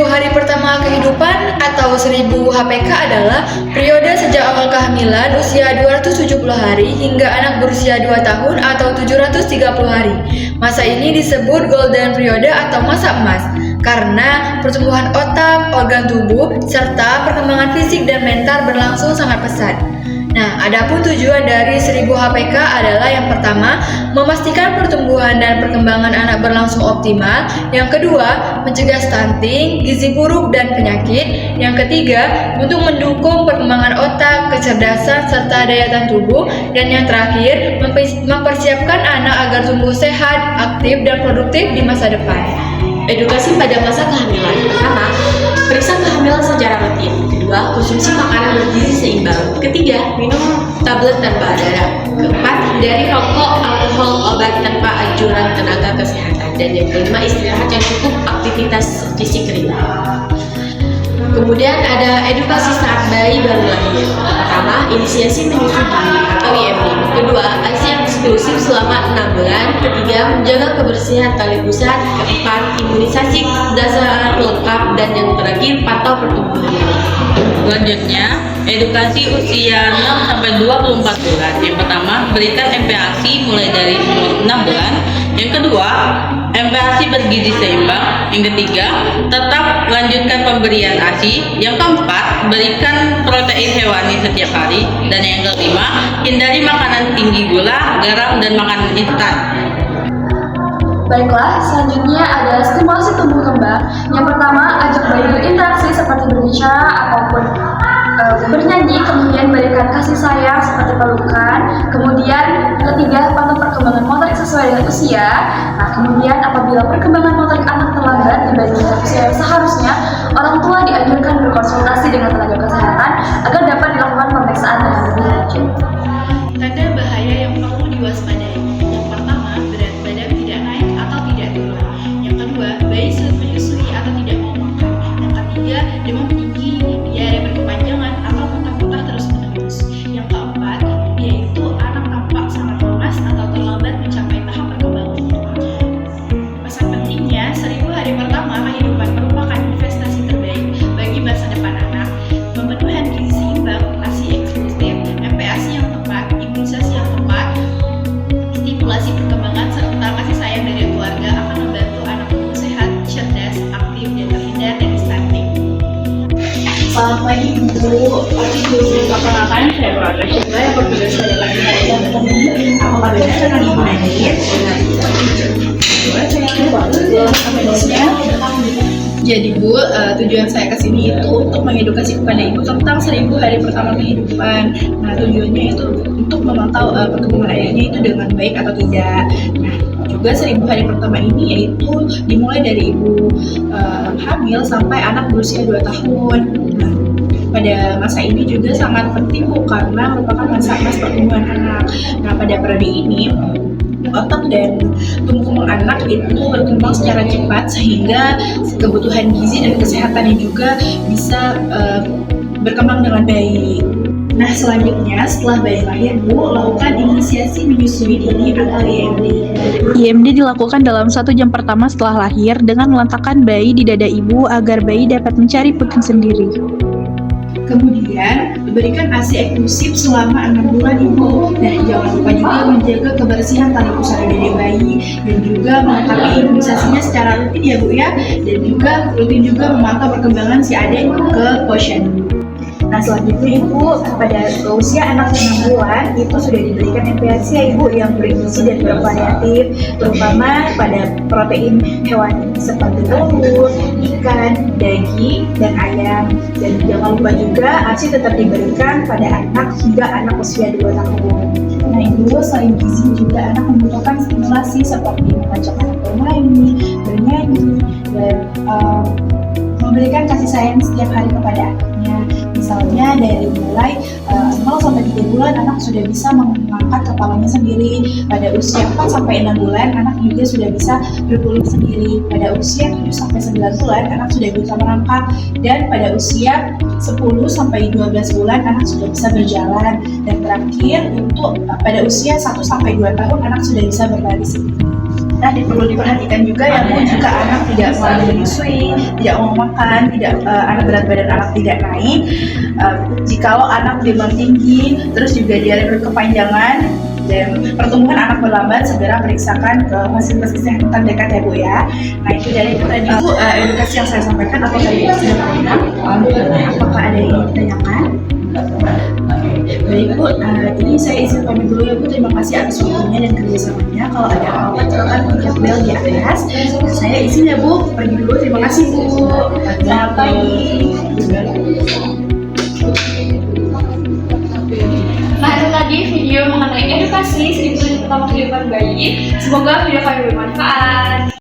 hari pertama kehidupan atau 1000 HPK adalah periode sejak awal kehamilan usia 270 hari hingga anak berusia 2 tahun atau 730 hari. Masa ini disebut golden period atau masa emas karena pertumbuhan otak, organ tubuh, serta perkembangan fisik dan mental berlangsung sangat pesat. Nah, adapun tujuan dari 1000 HPK adalah yang pertama, memastikan pertumbuhan dan perkembangan anak berlangsung optimal. Yang kedua, mencegah stunting, gizi buruk dan penyakit. Yang ketiga, untuk mendukung perkembangan otak, kecerdasan serta daya tahan tubuh. Dan yang terakhir, mempersiapkan anak agar tumbuh sehat, aktif dan produktif di masa depan. Edukasi pada masa kehamilan. Pertama, periksa kehamilan secara rutin. Kedua, konsumsi makanan bergizi seimbang. Ketiga, minum tablet tanpa darah. Keempat, hindari rokok, alkohol, obat tanpa anjuran tenaga kesehatan. Dan yang kelima, istirahat yang cukup, aktivitas fisik ringan. Kemudian ada edukasi saat bayi baru lahir. Pertama, inisiasi menyusui atau IMD. Kedua, ASI eksklusif selama 6 bulan. Ketiga, menjaga kebersihan tali pusat. Keempat, imunisasi dasar lengkap. Dan yang terakhir, pantau pertumbuhan. Selanjutnya, edukasi usia 6-24 bulan. Yang pertama, berikan MPASI mulai dari umur 6 bulan. Yang kedua, MPASI bergizi seimbang. Yang ketiga, tetap lanjutkan pemberian ASI. Yang keempat, berikan protein hewani setiap hari. Dan yang kelima, hindari makanan tinggi gula, garam, dan makanan instan. Baiklah, selanjutnya ada stimulasi tumbuh kembang. Yang pertama, ajak bayi berinteraksi seperti berbicara ataupun bernyanyi, kemudian berikan kasih sayang seperti pelukan. Kemudian ketiga, pantau perkembangan motorik sesuai dengan usia. Nah, kemudian apabila perkembangan motorik anak terlambat dibandingkan usia yang seharusnya, orang tua dianjurkan berkonsultasi dengan tenaga kesehatan agar dapat dilakukan pemeriksaan dengan lebih lanjut. Tanda bahaya yang perlu diwaspadai. Yang pertama, berat badan tidak naik atau tidak turun. Yang kedua, bayi sulit menyusui atau tidak mau makan. Yang ketiga, demam tinggi, diare berkepanjangan atau muntah-muntah terus-menerus. Yang keempat, yaitu anak tampak sangat lemas atau terlambat mencapai tahap perkembangan. Pesan pentingnya, 1000 hari pertama kehidupan merupakan investasi terbaik bagi masa depan anak. Pemenuhan gizi seimbang, ASI eksklusif, MPASI yang tepat, imunisasi yang tepat, stimulasi perkembangan serta kasih sayang dari keluarga akan membantu anak tumbuh sehat, cerdas, aktif, dan terhindar dari stunting. Selamat pagi Bu. Perkenalkan saya Prada Syedra yang bertugas pada pelajaran dan aku pada dengan Ibu Nadir. Jadi Bu, tujuan saya kesini itu untuk mengedukasi kepada Ibu tentang 1000 hari pertama kehidupan. Nah, tujuannya itu untuk memantau perkembangan ayahnya itu dengan baik atau tidak. Nah, juga 1000 hari pertama ini yaitu dimulai dari Ibu hamil sampai anak berusia 2 tahun. Nah, pada masa ini juga sangat penting Bu, karena merupakan masa emas pertumbuhan anak. Nah, pada periode ini otak dan tumbuh kembang anak itu berkembang secara cepat sehingga kebutuhan gizi dan kesehatannya juga bisa berkembang dengan baik. Nah, selanjutnya setelah bayi lahir Bu, lakukan inisiasi menyusui dini atau IMD. IMD dilakukan dalam 1 jam pertama setelah lahir dengan meletakkan bayi di dada ibu agar bayi dapat mencari puting sendiri. Kemudian, berikan ASI eksklusif selama 6 bulan Ibu. Nah, jangan lupa juga menjaga kebersihan tali pusara dada bayi dan juga melengkapi imunisasinya secara rutin ya Bu ya. Dan juga rutin juga memantau perkembangan si adik ke posyandu. Nah, selanjutnya Ibu, pada usia anak 6 bulan itu sudah diberikan MPASI ya Ibu yang bergizi dan bervariatif, terutama pada protein hewani seperti telur, ikan, daging, dan ayam. Dan jangan lupa juga ASI tetap diberikan pada anak hingga anak usia 2 tahun. Nah Ibu, selain gizi juga anak membutuhkan stimulasi seperti mengajak anak bermain, bernyanyi, dan memberikan kasih sayang setiap hari kepada anaknya. Misalnya dari mulai 0 sampai 3 bulan anak sudah bisa mengangkat kepalanya sendiri. Pada usia 4 sampai 6 bulan anak juga sudah bisa berkulit sendiri. Pada usia 7 sampai 9 bulan anak sudah bisa merangkak, dan pada usia 10 sampai 12 bulan anak sudah bisa berjalan. Dan terakhir untuk pada usia 1 sampai 2 tahun anak sudah bisa berlari sendiri. Nah, perlu diperhatikan juga ya Bu, jika anak tidak mau menyusui, tidak mau makan, anak berat badan anak tidak naik, jikalau anak demam tinggi, terus juga diare berkepanjangan dan pertumbuhan anak berlambat, segera periksakan ke fasilitas kesehatan terdekat ya Bu ya. Nah, itu dari itu tadi Bu, edukasi yang saya sampaikan. Apakah ini sudah lengkap? Apakah ada yang ingin ditanyakan? Baik Bu, jadi saya izin pamit dulu ya Bu. Terima kasih atas waktunya dan kerjasamanya. Kalau ada apa-apa silakan pencet bel di atas. Saya izin ya Bu, pergi dulu. Terima kasih Bu. Selamat pagi. Nah, itu tadi video mengenai edukasi 1 menit pertama kehidupan bayi. Semoga video kami bermanfaat.